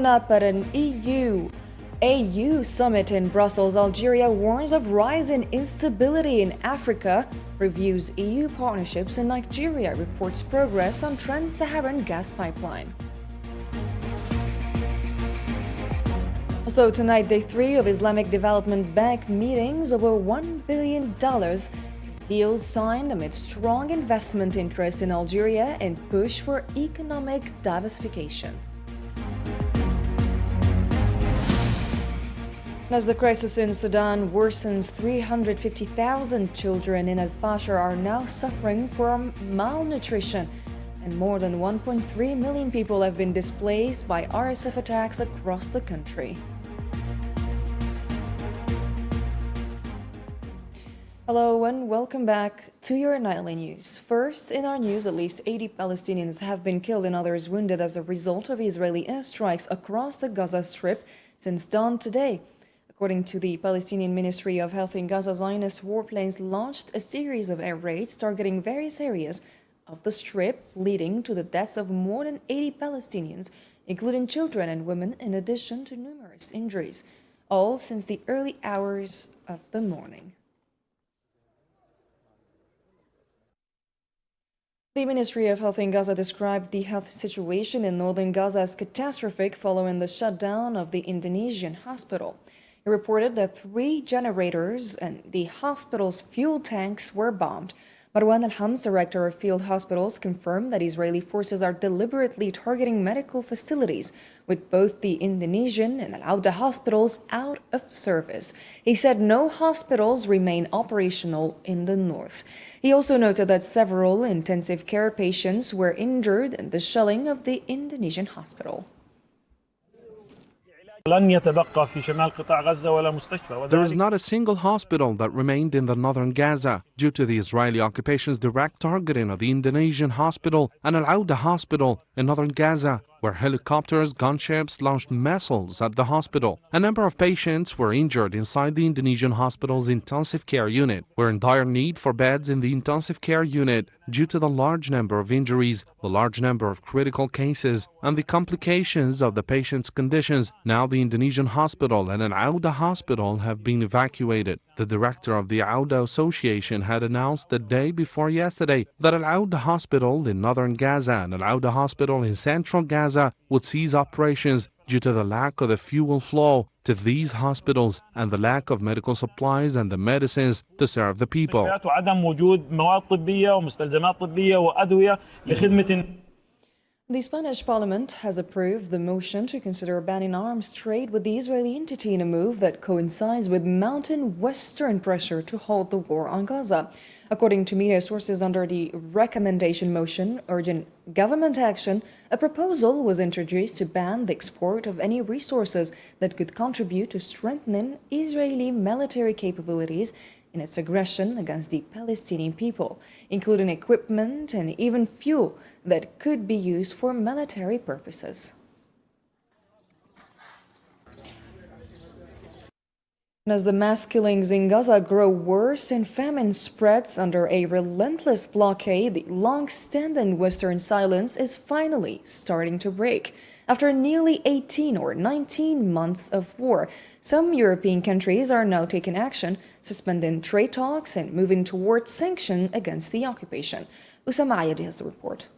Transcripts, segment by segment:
Up at an EU summit in Brussels, Algeria warns of rising instability in Africa, reviews EU partnerships, and Nigeria reports progress on Trans-Saharan gas pipeline. Also tonight, day 3 of Islamic Development Bank meetings, over $1 billion deals signed amid strong investment interest in Algeria and push for economic diversification. As the crisis in Sudan worsens, 350,000 children in Al-Fashir are now suffering from malnutrition, and more than 1.3 million people have been displaced by RSF attacks across the country. Hello and welcome back to your nightly news. First, in our news, at least 80 Palestinians have been killed and others wounded as a result of Israeli airstrikes across the Gaza Strip since dawn today. According to the Palestinian Ministry of Health in Gaza, Zionist warplanes launched a series of air raids targeting various areas of the Strip, leading to the deaths of more than 80 Palestinians, including children and women, in addition to numerous injuries, all since the early hours of the morning. The Ministry of Health in Gaza described the health situation in northern Gaza as catastrophic following the shutdown of the Indonesian hospital. It reported that 3 generators and the hospital's fuel tanks were bombed. Marwan Al-Hams, director of field hospitals, confirmed that Israeli forces are deliberately targeting medical facilities, with both the Indonesian and Al-Auda hospitals out of service. He said no hospitals remain operational in the north. He also noted that several intensive care patients were injured in the shelling of the Indonesian hospital. There is not a single hospital that remained in the northern Gaza due to the Israeli occupation's direct targeting of the Indonesian hospital and Al-Auda hospital in northern Gaza, where helicopters, gunships launched missiles at the hospital. A number of patients were injured inside the Indonesian hospital's intensive care unit. We're in dire need for beds in the intensive care unit due to the large number of injuries, the large number of critical cases, and the complications of the patient's conditions. Now the Indonesian hospital and Al-Auda hospital have been evacuated. The director of the Al-Auda Association had announced the day before yesterday that Al-Auda hospital in northern Gaza and Al-Auda hospital in central Gaza would cease operations due to the lack of the fuel flow to these hospitals and the lack of medical supplies and the medicines to serve the people. The Spanish parliament has approved the motion to consider banning arms trade with the Israeli entity in a move that coincides with mounting Western pressure to halt the war on Gaza. According to media sources under the recommendation motion urging government action, a proposal was introduced to ban the export of any resources that could contribute to strengthening Israeli military capabilities in its aggression against the Palestinian people, including equipment and even fuel that could be used for military purposes. As the mass killings in Gaza grow worse and famine spreads under a relentless blockade, the long-standing Western silence is finally starting to break. After nearly 18 or 19 months of war, some European countries are now taking action, suspending trade talks and moving towards sanctions against the occupation. Usama Ayadi has the report.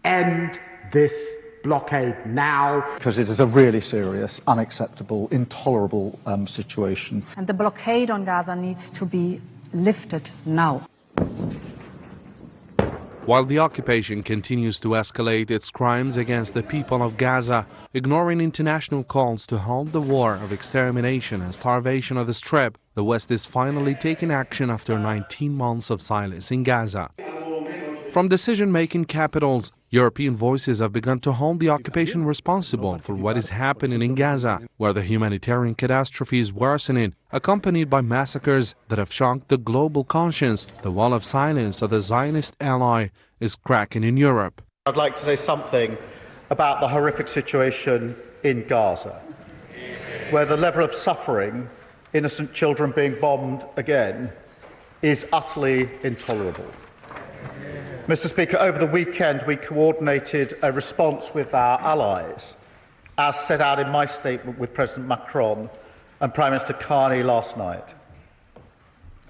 End this blockade now. Because it is a really serious, unacceptable, intolerable situation. And the blockade on Gaza needs to be lifted now. While the occupation continues to escalate its crimes against the people of Gaza, ignoring international calls to halt the war of extermination and starvation of the Strip, the West is finally taking action after 19 months of silence in Gaza. From decision-making capitals, European voices have begun to hold the occupation responsible for what is happening in Gaza, where the humanitarian catastrophe is worsening, accompanied by massacres that have shocked the global conscience. The wall of silence of the Zionist ally is cracking in Europe. I'd like to say something about the horrific situation in Gaza, where the level of suffering, innocent children being bombed again, is utterly intolerable. Mr. Speaker, over the weekend we coordinated a response with our allies as set out in my statement with President Macron and Prime Minister Carney last night.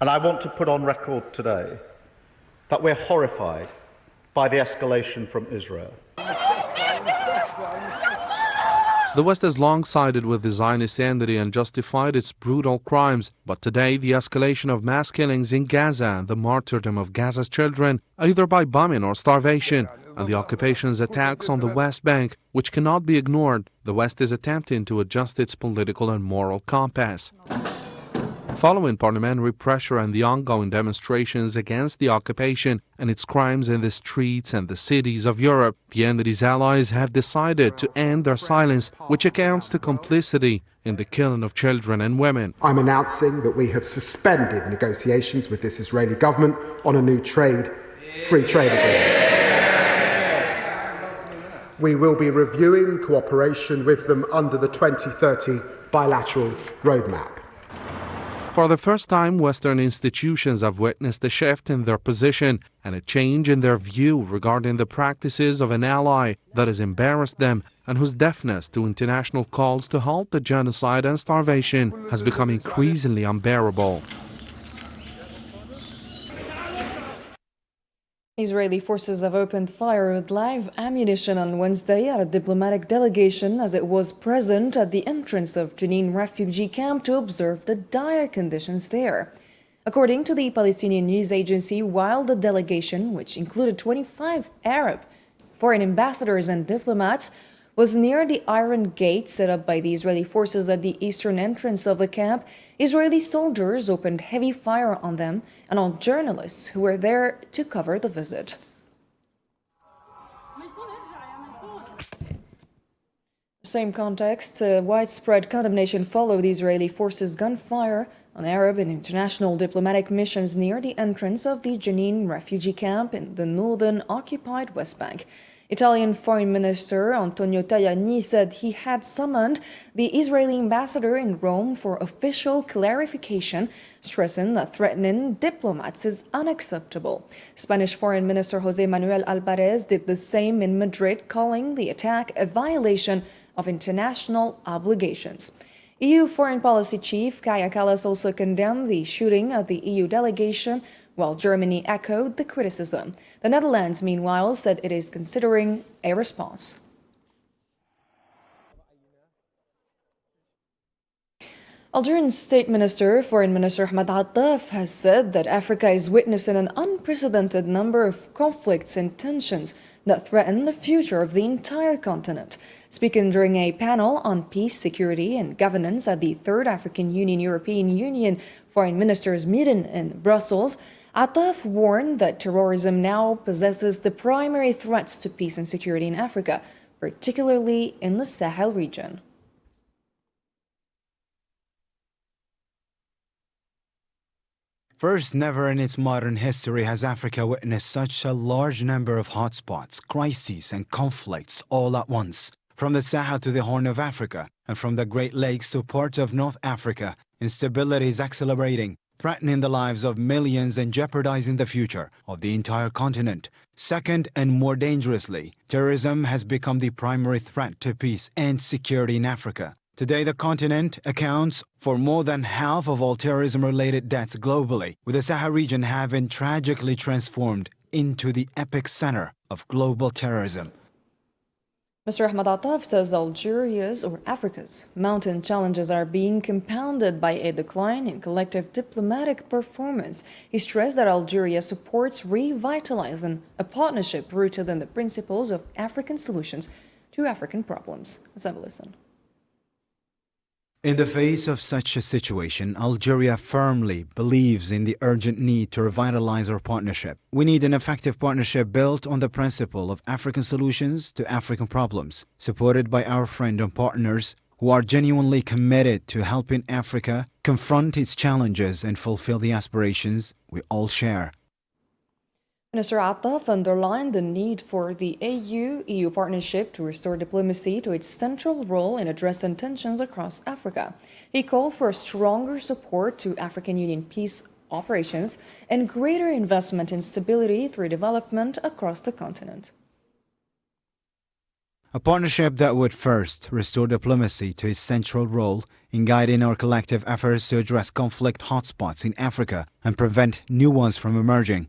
And I want to put on record today that we're horrified by the escalation from Israel. The West has long sided with the Zionist entity and justified its brutal crimes, but today the escalation of mass killings in Gaza and the martyrdom of Gaza's children, either by bombing or starvation, and the occupation's attacks on the West Bank, which cannot be ignored, the West is attempting to adjust its political and moral compass. Following parliamentary pressure and the ongoing demonstrations against the occupation and its crimes in the streets and the cities of Europe, the entity's allies have decided to end their silence, which accounts to complicity in the killing of children and women. I'm announcing that we have suspended negotiations with this Israeli government on a new free trade agreement. We will be reviewing cooperation with them under the 2030 bilateral roadmap. For the first time, Western institutions have witnessed a shift in their position and a change in their view regarding the practices of an ally that has embarrassed them and whose deafness to international calls to halt the genocide and starvation has become increasingly unbearable. Israeli forces have opened fire with live ammunition on Wednesday at a diplomatic delegation as it was present at the entrance of Jenin refugee camp to observe the dire conditions there. According to the Palestinian news agency, while the delegation, which included 25 Arab foreign ambassadors and diplomats, was near the iron gate set up by the Israeli forces at the eastern entrance of the camp, Israeli soldiers opened heavy fire on them and on journalists who were there to cover the visit. Same context, widespread condemnation followed Israeli forces' gunfire on Arab and international diplomatic missions near the entrance of the Jenin refugee camp in the northern occupied West Bank. Italian Foreign Minister Antonio Tajani said he had summoned the Israeli ambassador in Rome for official clarification, stressing that threatening diplomats is unacceptable. Spanish Foreign Minister José Manuel Álvarez did the same in Madrid, calling the attack a violation of international obligations. EU Foreign Policy Chief Kaja Kallas also condemned the shooting of the EU delegation, while Germany echoed the criticism. The Netherlands, meanwhile, said it is considering a response. Algerian State Minister, Foreign Minister Ahmed Attaf, has said that Africa is witnessing an unprecedented number of conflicts and tensions that threaten the future of the entire continent. Speaking during a panel on peace, security, and governance at the Third African Union-European Union Foreign Ministers meeting in Brussels, Attaf warned that terrorism now possesses the primary threats to peace and security in Africa, particularly in the Sahel region. First, never in its modern history has Africa witnessed such a large number of hotspots, crises, and conflicts all at once. From the Sahel to the Horn of Africa, and from the Great Lakes to parts of North Africa, instability is accelerating, threatening the lives of millions and jeopardizing the future of the entire continent. Second, and more dangerously, terrorism has become the primary threat to peace and security in Africa. Today, the continent accounts for more than half of all terrorism-related deaths globally, with the Sahel region having tragically transformed into the epicenter of global terrorism. Mr. Ahmed Attaf says Algeria's or Africa's mountain challenges are being compounded by a decline in collective diplomatic performance. He stressed that Algeria supports revitalizing a partnership rooted in the principles of African solutions to African problems. Let's have a listen. In the face of such a situation, Algeria firmly believes in the urgent need to revitalize our partnership. We need an effective partnership built on the principle of African solutions to African problems, supported by our friends and partners who are genuinely committed to helping Africa confront its challenges and fulfill the aspirations we all share. Minister Attaf underlined the need for the AU-EU partnership to restore diplomacy to its central role in addressing tensions across Africa. He called for stronger support to African Union peace operations and greater investment in stability through development across the continent. A partnership that would first restore diplomacy to its central role in guiding our collective efforts to address conflict hotspots in Africa and prevent new ones from emerging.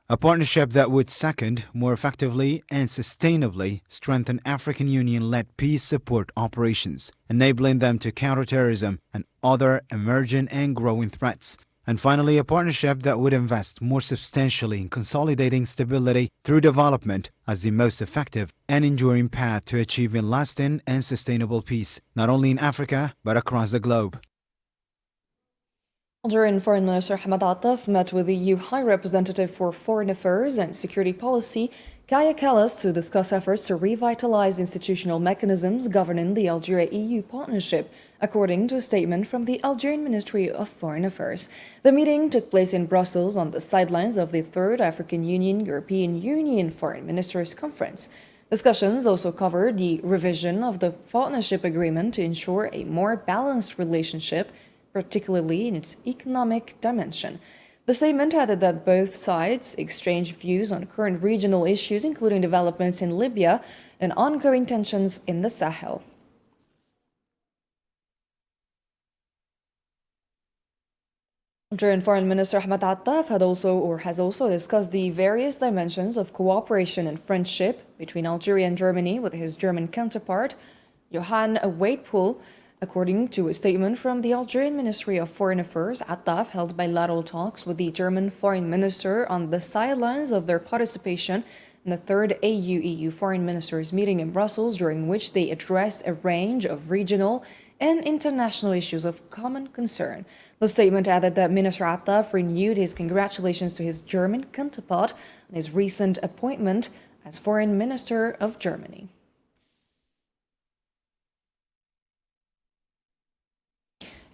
A partnership that would second, more effectively and sustainably strengthen African Union-led peace support operations, enabling them to counter terrorism and other emerging and growing threats. And finally, a partnership that would invest more substantially in consolidating stability through development as the most effective and enduring path to achieving lasting and sustainable peace, not only in Africa, but across the globe. Algerian Foreign Minister Hamad Attaf met with the EU High Representative for Foreign Affairs and Security Policy, Kaya Kallas, to discuss efforts to revitalize institutional mechanisms governing the Algeria-EU partnership, according to a statement from the Algerian Ministry of Foreign Affairs. The meeting took place in Brussels on the sidelines of the Third African Union-European Union Foreign Ministers Conference. Discussions also covered the revision of the partnership agreement to ensure a more balanced relationship, particularly in its economic dimension. The statement added that both sides exchanged views on current regional issues, including developments in Libya and ongoing tensions in the Sahel. Algerian Foreign Minister Hamad Attaf has also discussed the various dimensions of cooperation and friendship between Algeria and Germany with his German counterpart, Johann Waidpool. According to a statement from the Algerian Ministry of Foreign Affairs, Attaf held bilateral talks with the German Foreign Minister on the sidelines of their participation in the third AU-EU Foreign Ministers meeting in Brussels, during which they addressed a range of regional and international issues of common concern. The statement added that Minister Attaf renewed his congratulations to his German counterpart on his recent appointment as Foreign Minister of Germany.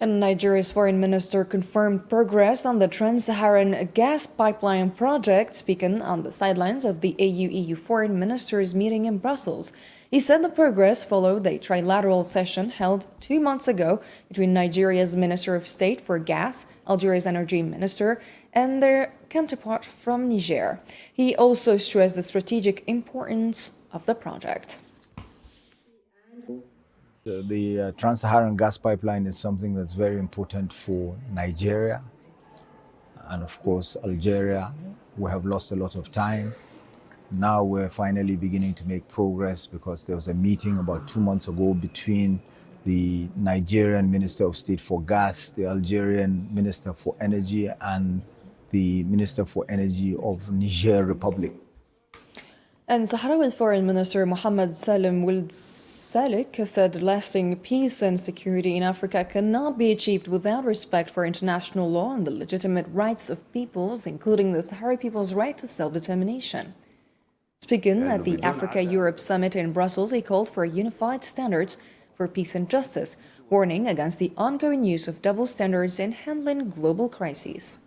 And Nigeria's foreign minister confirmed progress on the Trans-Saharan gas pipeline project, speaking on the sidelines of the AU-EU foreign ministers meeting in Brussels. He said the progress followed a trilateral session held 2 months ago between Nigeria's Minister of State for Gas, Algeria's Energy Minister, and their counterpart from Niger. He also stressed the strategic importance of the project. The Trans-Saharan gas pipeline is something that's very important for Nigeria and, of course, Algeria. We have lost a lot of time. Now we're finally beginning to make progress because there was a meeting about 2 months ago between the Nigerian Minister of State for Gas, the Algerian Minister for Energy, and the Minister for Energy of Niger Republic. And Sahrawi Foreign Minister Mohammed Salim Ould Salik said lasting peace and security in Africa cannot be achieved without respect for international law and the legitimate rights of peoples, including the Sahrawi people's right to self-determination. Speaking at the Africa-Europe Summit in Brussels, he called for unified standards for peace and justice, warning against the ongoing use of double standards in handling global crises.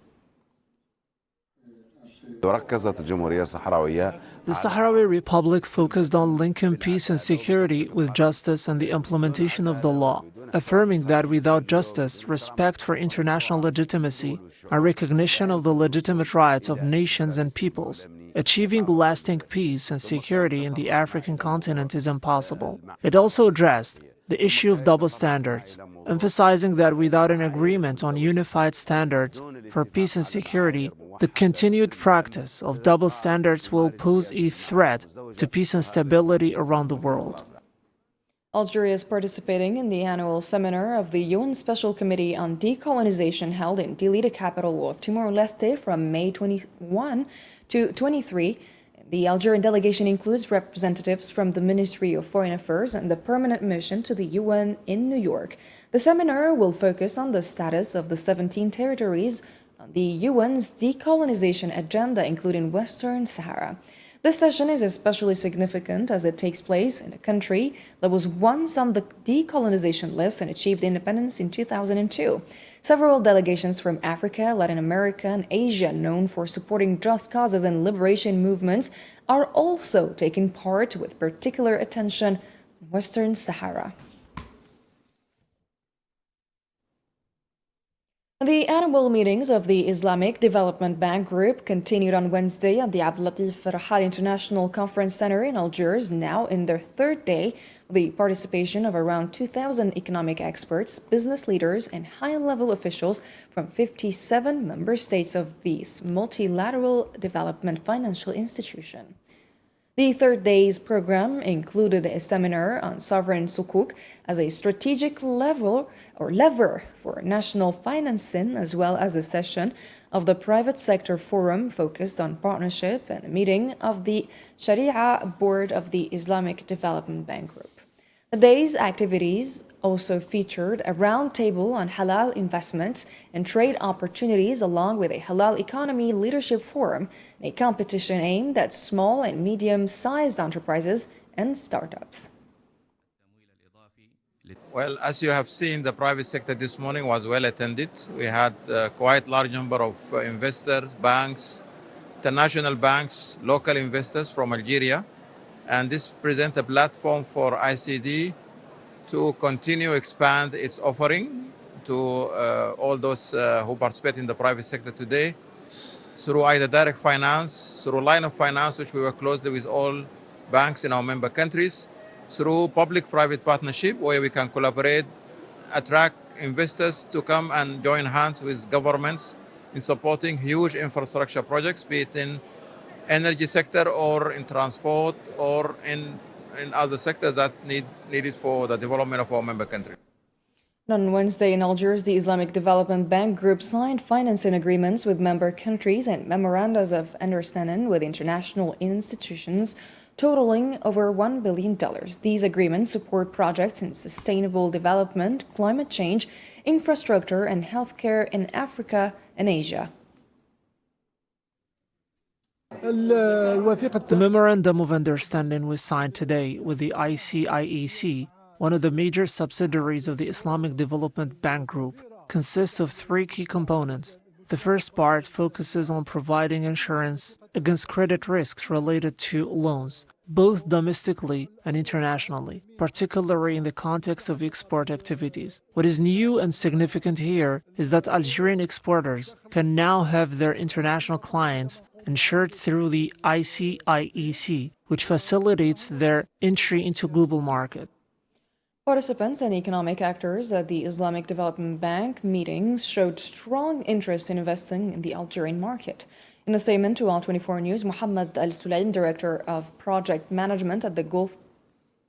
The Sahrawi Republic focused on linking peace and security with justice and the implementation of the law, affirming that without justice, respect for international legitimacy, and recognition of the legitimate rights of nations and peoples, achieving lasting peace and security in the African continent is impossible. It also addressed the issue of double standards, emphasizing that without an agreement on unified standards for peace and security, the continued practice of double standards will pose a threat to peace and stability around the world. Algeria is participating in the annual seminar of the UN Special Committee on Decolonization held in Dili, the capital of Timor-Leste, from May 21 to 23. The Algerian delegation includes representatives from the Ministry of Foreign Affairs and the Permanent Mission to the UN in New York. The seminar will focus on the status of the 17 territories on the UN's decolonization agenda, including Western Sahara. This session is especially significant as it takes place in a country that was once on the decolonization list and achieved independence in 2002. Several delegations from Africa, Latin America, and Asia, known for supporting just causes and liberation movements, are also taking part with particular attention in Western Sahara. The annual meetings of the Islamic Development Bank Group continued on Wednesday at the Abdulatif Rahal International Conference Center in Algiers, now in their third day, with the participation of around 2,000 economic experts, business leaders, and high-level officials from 57 member states of this multilateral development financial institution. The third day's program included a seminar on sovereign sukuk as a strategic lever for national financing, as well as a session of the private sector forum focused on partnership and a meeting of the Sharia board of the Islamic Development Bank Group. The day's activities also featured a roundtable on halal investments and trade opportunities, along with a halal economy leadership forum, and a competition aimed at small and medium-sized enterprises and startups. Well, as you have seen, the private sector this morning was well attended. We had quite large number of investors, banks, international banks, local investors from Algeria. And this presents a platform for ICD to continue expand its offering to all those who participate in the private sector today through either direct finance, through line of finance, which we work closely with all banks in our member countries, through public-private partnership, where we can collaborate, attract investors to come and join hands with governments in supporting huge infrastructure projects, be it in energy sector or in transport or in other sectors that needed for the development of our member country. On Wednesday in Algiers, the Islamic Development Bank Group signed financing agreements with member countries and memorandums of understanding with international institutions totaling over $1 billion. These agreements support projects in sustainable development, climate change, infrastructure, and healthcare in Africa and Asia. The Memorandum of Understanding was signed today with the ICIEC, one of the major subsidiaries of the Islamic Development Bank Group, consists of three key components. The first part focuses on providing insurance against credit risks related to loans, both domestically and internationally, particularly in the context of export activities. What is new and significant here is that Algerian exporters can now have their international clients insured through the ICIEC, which facilitates their entry into global market. Participants and economic actors at the Islamic Development Bank meetings showed strong interest in investing in the Algerian market. In a statement to Al24 News, Mohammed Al-Sulaim, Director of Project Management at the Gulf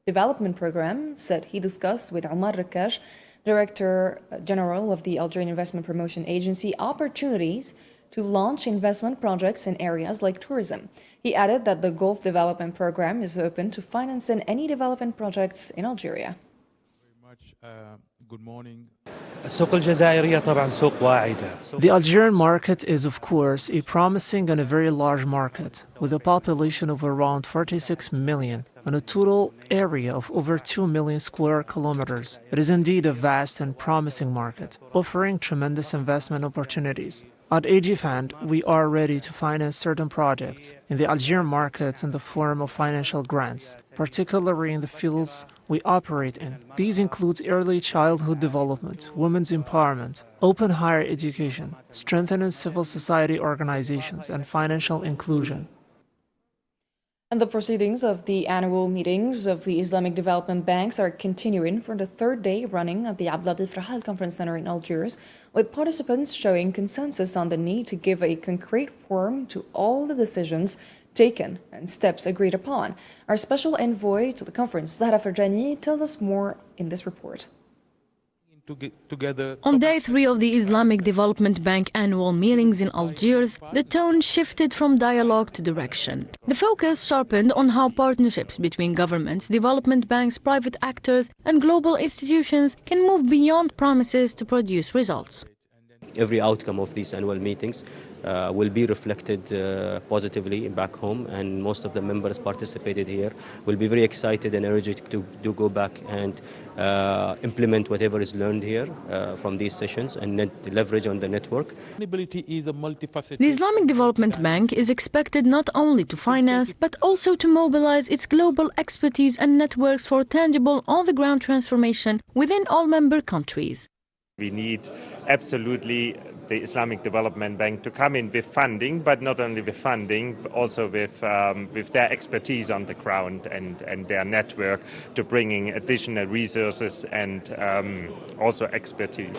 Development Program, said he discussed with Omar Rakash, Director General of the Algerian Investment Promotion Agency, opportunities to launch investment projects in areas like tourism. He added that the Gulf Development Program is open to financing any development projects in Algeria. Good morning. The Algerian market is, of course, a promising and a very large market, with a population of around 46 million and a total area of over 2 million square kilometers. It is indeed a vast and promising market, offering tremendous investment opportunities. At AG Fund, we are ready to finance certain projects in the Algerian market in the form of financial grants, particularly in the fields we operate in. These include early childhood development, women's empowerment, open higher education, strengthening civil society organizations, and financial inclusion. And the proceedings of the annual meetings of the Islamic Development Banks are continuing for the third day running at the Abdulatif Rahal Conference Center in Algiers, with participants showing consensus on the need to give a concrete form to all the decisions taken and steps agreed upon. Our special envoy to the conference, Zahra Farjani, tells us more in this report. On day 3 of the Islamic Development Bank annual meetings in Algiers, the tone shifted from dialogue to direction. The focus sharpened on how partnerships between governments, development banks, private actors, and global institutions can move beyond promises to produce results. Every outcome of these annual meetings will be reflected positively back home, and most of the members participated here will be very excited and energetic to go back and implement whatever is learned here from these sessions and leverage on the network. The Islamic Development Bank is expected not only to finance but also to mobilize its global expertise and networks for tangible on-the-ground transformation within all member countries. We need absolutely the Islamic Development Bank to come in with funding, but not only with funding, but also with their expertise on the ground and their network to bringing additional resources and also expertise.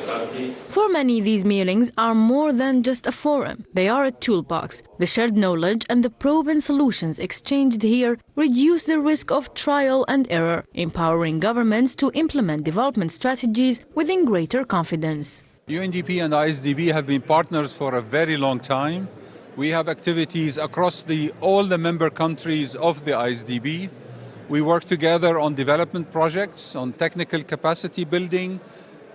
For many, these meetings are more than just a forum. They are a toolbox. The shared knowledge and the proven solutions exchanged here reduce the risk of trial and error, empowering governments to implement development strategies within greater confidence. UNDP and ISDB have been partners for a very long time. We have activities across all the member countries of the ISDB. We work together on development projects, on technical capacity building,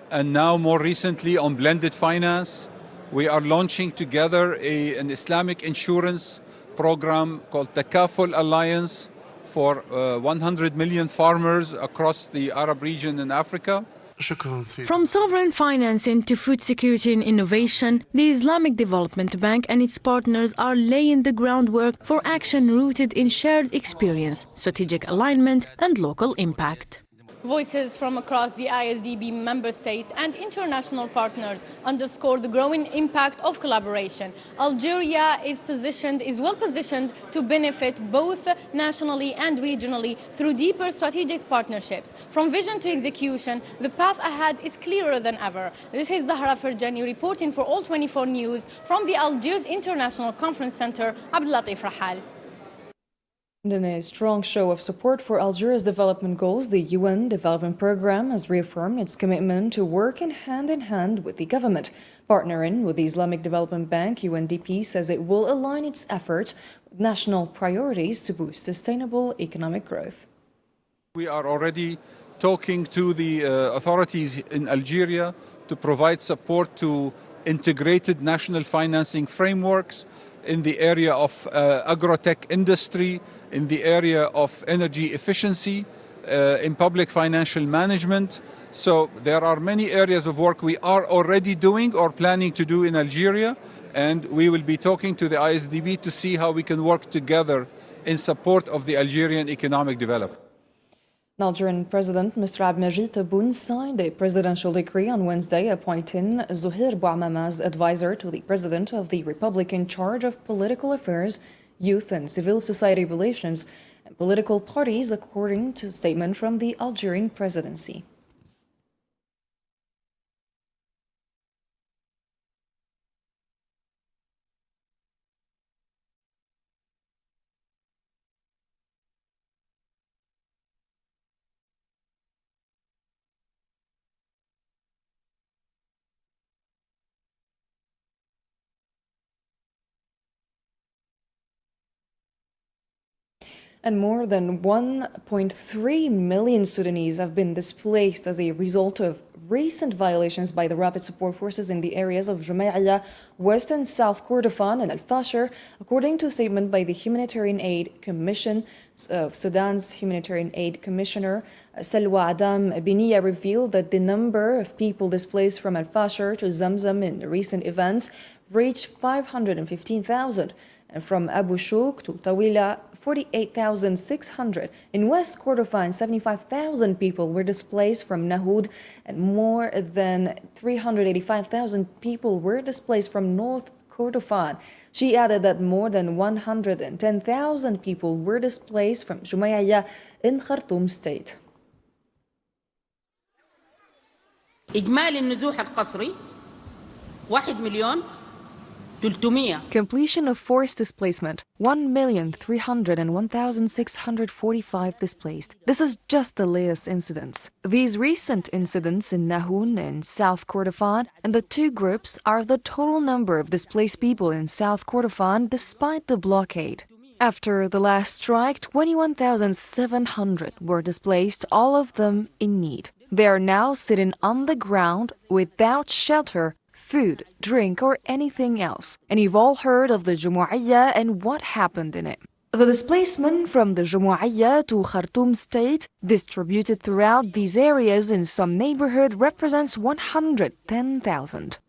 and now more recently on blended finance. We are launching together an Islamic insurance program called the Kaful Alliance for 100 million farmers across the Arab region in Africa. From sovereign financing to food security and innovation, the Islamic Development Bank and its partners are laying the groundwork for action rooted in shared experience, strategic alignment, and local impact. Voices from across the ISDB member states and international partners underscore the growing impact of collaboration. Algeria is well positioned to benefit both nationally and regionally through deeper strategic partnerships. From vision to execution, the path ahead is clearer than ever. This is Zahra Farjani reporting for All 24 News from the Algiers International Conference Center. Abdelatif Rahal. In a strong show of support for Algeria's development goals, the UN Development Programme has reaffirmed its commitment to work in hand with the government. Partnering with the Islamic Development Bank, UNDP says it will align its efforts with national priorities to boost sustainable economic growth. We are already talking to the authorities in Algeria to provide support to integrated national financing frameworks in the area of agro-tech industry, in the area of energy efficiency, in public financial management. So there are many areas of work we are already doing or planning to do in Algeria, and we will be talking to the ISDB to see how we can work together in support of the Algerian economic development. Algerian President Mr. Abdelmajid Tebboune signed a presidential decree on Wednesday appointing Zuhair Bouamama as advisor to the President of the Republic in charge of political affairs, youth and civil society relations, and political parties, according to a statement from the Algerian presidency. And more than 1.3 million Sudanese have been displaced as a result of recent violations by the rapid support forces in the areas of Jumayya, West and South Kordofan and Al-Fashir, according to a statement by the Humanitarian Aid Commission of Sudan's Humanitarian Aid Commissioner, Salwa Adam Biniya, revealed that the number of people displaced from Al-Fashir to Zamzam in the recent events reached 515,000, and from Abu Shouk to Tawila, 48,600. In West Kordofan, 75,000 people were displaced from Nahud, and more than 385,000 people were displaced from North Kordofan. She added that more than 110,000 people were displaced from Jumayya in Khartoum state. إجمالي النزوح القسري 1,300,000. Completion of forced displacement, 1,301,645 displaced. This is just the latest incidents. These recent incidents in Nahun and South Kordofan and the two groups are the total number of displaced people in South Kordofan despite the blockade. After the last strike, 21,700 were displaced, all of them in need. They are now sitting on the ground without shelter, food, drink, or anything else. And you've all heard of the Jumu'iyya and what happened in it. The displacement from the Jumu'iyya to Khartoum state, distributed throughout these areas in some neighborhood, represents 110,000.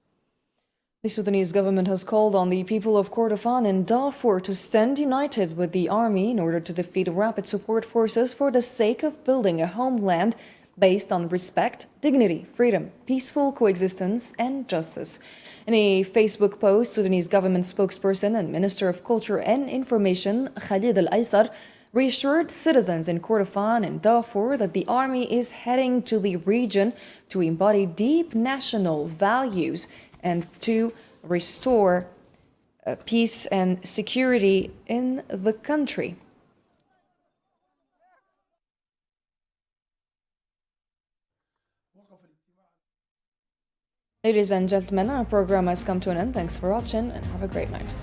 The Sudanese government has called on the people of Kordofan and Darfur to stand united with the army in order to defeat rapid support forces for the sake of building a homeland based on respect, dignity, freedom, peaceful coexistence, and justice. In a Facebook post, Sudanese government spokesperson and Minister of Culture and Information, Khalid Al-Aysar, reassured citizens in Kordofan and Darfur that the army is heading to the region to embody deep national values and to restore peace and security in the country. Ladies and gentlemen, our program has come to an end. Thanks for watching and have a great night.